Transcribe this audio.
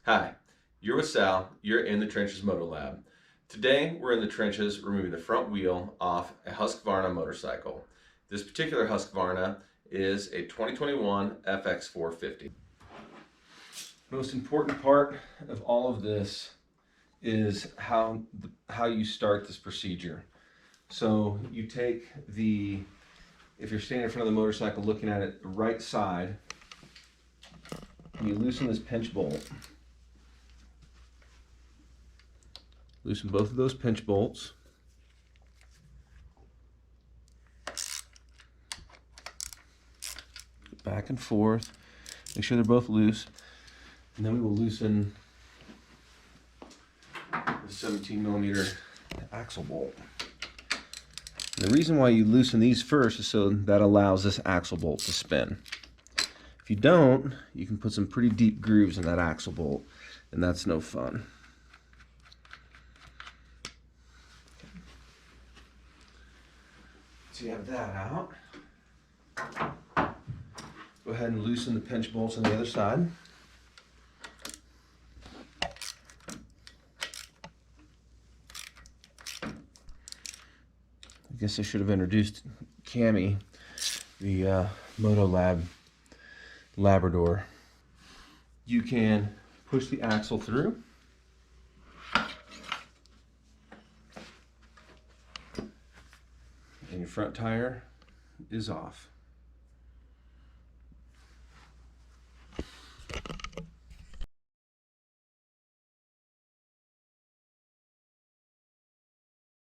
Hi, you're with Sal. You're in the Trenches Moto Lab. Today, we're in the trenches removing the front wheel off a Husqvarna motorcycle. This particular Husqvarna is a 2021 FX450. Most important part of all of this is how you start this procedure. So you take if you're standing in front of the motorcycle looking at it, the right side, and you loosen this pinch bolt. Loosen both of those pinch bolts. Back and forth. Make sure they're both loose. And then we will loosen the 17mm axle bolt. And the reason why you loosen these first is so that allows this axle bolt to spin. If you don't, you can put some pretty deep grooves in that axle bolt, and that's no fun. So you have that out. Go ahead and loosen the pinch bolts on the other side. I guess I should have introduced Cammy, the Moto Lab Labrador. You can push the axle through. And your front tire is off.